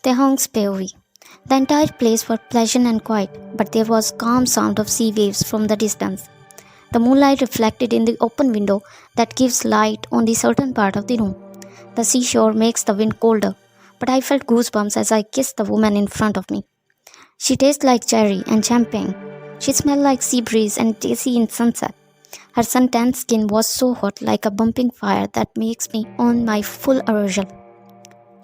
Taehyung's POV. The entire place was pleasant and quiet, but there was calm sound of sea waves from the distance. The moonlight reflected in the open window that gives light on the certain part of the room. The seashore makes the wind colder, but I felt goosebumps as I kissed the woman in front of me. She tastes like cherry and champagne. She smelled like sea breeze and daisy in sunset. Her sun-tanned skin was so hot like a bumping fire that makes me on my full arousal.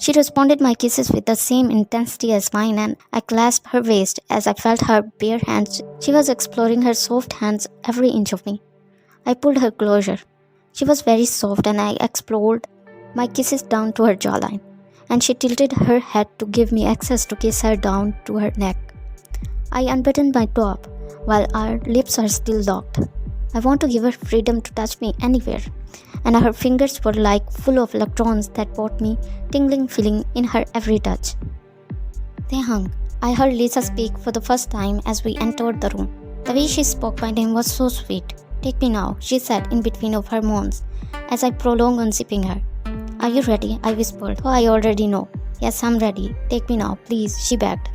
She responded my kisses with the same intensity as mine, and I clasped her waist as I felt her bare hands. She was exploring her soft hands every inch of me. I pulled her closer. She was very soft and I explored my kisses down to her jawline, and she tilted her head to give me access to kiss her down to her neck. I unbuttoned my top while our lips are still locked. I want to give her freedom to touch me anywhere, and her fingers were like full of electrons that brought me tingling feeling in her every touch. Taehyung, I heard Lisa speak for the first time as we entered the room. The way she spoke my name was so sweet. Take me now, she said in between of her moans, as I prolonged unzipping her. Are you ready? I whispered. Oh, I already know. Yes, I'm ready. Take me now, please, she begged.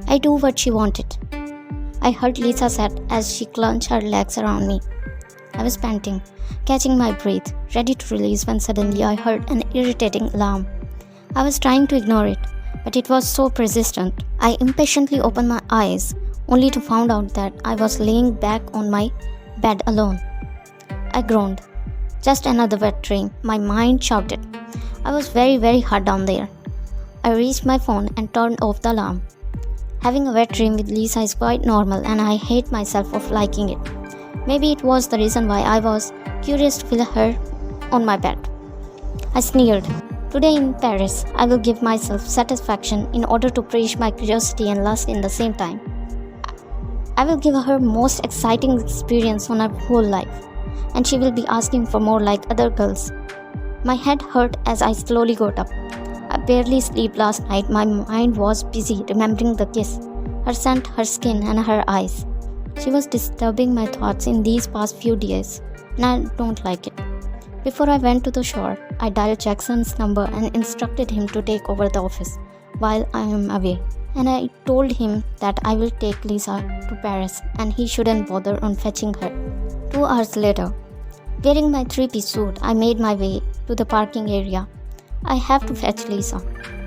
I do what she wanted, I heard Lisa said as she clenched her legs around me. I was panting, catching my breath, ready to release when suddenly I heard an irritating alarm. I was trying to ignore it, but it was so persistent. I impatiently opened my eyes, only to find out that I was laying back on my bed alone. I groaned. Just another wet dream, my mind shouted. I was very hot down there. I reached my phone and turned off the alarm. Having a wet dream with Lisa is quite normal, and I hate myself for liking it. Maybe it was the reason why I was curious to feel her on my bed. I sneered. Today in Paris, I will give myself satisfaction in order to praise my curiosity and lust in the same time. I will give her most exciting experience on her whole life, and she will be asking for more like other girls. My head hurt as I slowly got up. I barely slept last night. My mind was busy remembering the kiss, her scent, her skin, and her eyes. She was disturbing my thoughts in these past few days, and I don't like it. Before I went to the shore, I dialed Jackson's number and instructed him to take over the office while I am away. And I told him that I will take Lisa to Paris and he shouldn't bother on fetching her. 2 hours later, wearing my 3-piece suit, I made my way to the parking area. I have to fetch Lisa.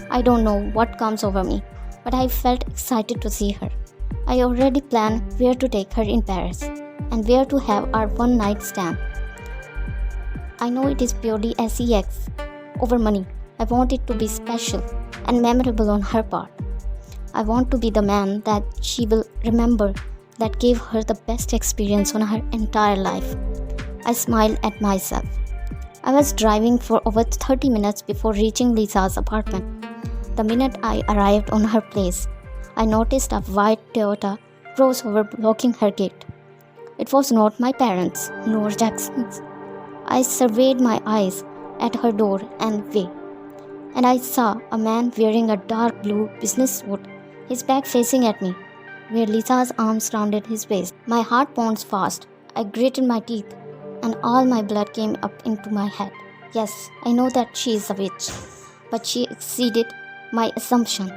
I don't know what comes over me, but I felt excited to see her. I already planned where to take her in Paris and where to have our one-night stand. I know it is purely sex over money. I want it to be special and memorable on her part. I want to be the man that she will remember, that gave her the best experience on her entire life. I smiled at myself. I was driving for over 30 minutes before reaching Lisa's apartment. The minute I arrived on her place, I noticed a white Toyota crossover blocking her gate. It was not my parents, nor Jackson's. I surveyed my eyes at her door and way, and I saw a man wearing a dark blue business suit, his back facing at me, where Lisa's arms surrounded his waist. My heart pounded fast. I gritted my teeth, and all my blood came up into my head. Yes, I know that she is a witch, but she exceeded my assumption.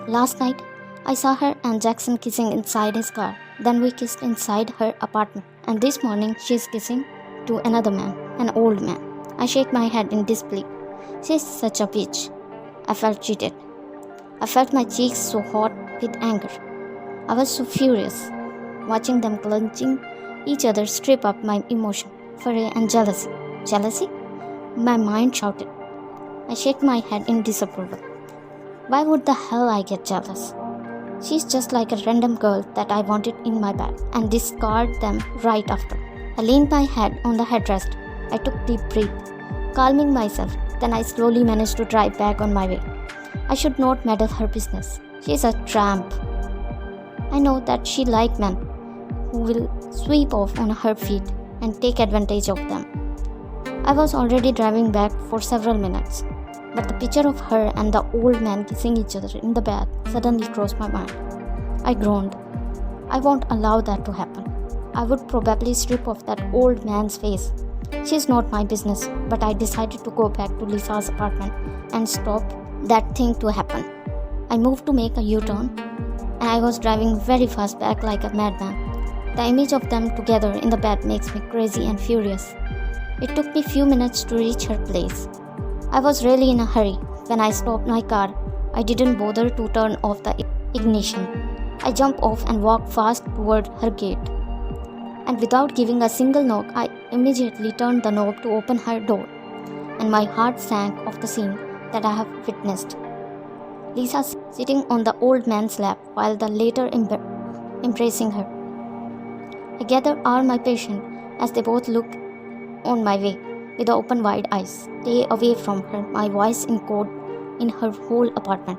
Last night, I saw her and Jackson kissing inside his car. Then we kissed inside her apartment. And this morning, she is kissing to another man, an old man. I shake my head in disbelief. She is such a witch. I felt cheated. I felt my cheeks so hot with anger. I was so furious, watching them clenching each other strip up my emotion. Fury and jealousy. Jealousy? My mind shouted. I shook my head in disapproval. Why would the hell I get jealous? She's just like a random girl that I wanted in my bed and discarded them right after. I leaned my head on the headrest. I took deep breath, calming myself. Then I slowly managed to drive back on my way. I should not meddle her business. She's a tramp. I know that she likes men who will sweep off on her feet and take advantage of them. I was already driving back for several minutes, but the picture of her and the old man kissing each other in the bed suddenly crossed my mind. I groaned. I won't allow that to happen. I would probably strip off that old man's face. She's not my business, but I decided to go back to Lisa's apartment and stop that thing to happen. I moved to make a U-turn, and I was driving very fast back like a madman. The image of them together in the bed makes me crazy and furious. It took me few minutes to reach her place. I was really in a hurry. When I stopped my car, I didn't bother to turn off the ignition. I jumped off and walked fast toward her gate. And without giving a single knock, I immediately turned the knob to open her door. And my heart sank of the scene that I have witnessed. Lisa sitting on the old man's lap while the latter embracing her. I gathered all my patience as they both looked on my way with open wide eyes. Stay away from her, my voice echoed in her whole apartment.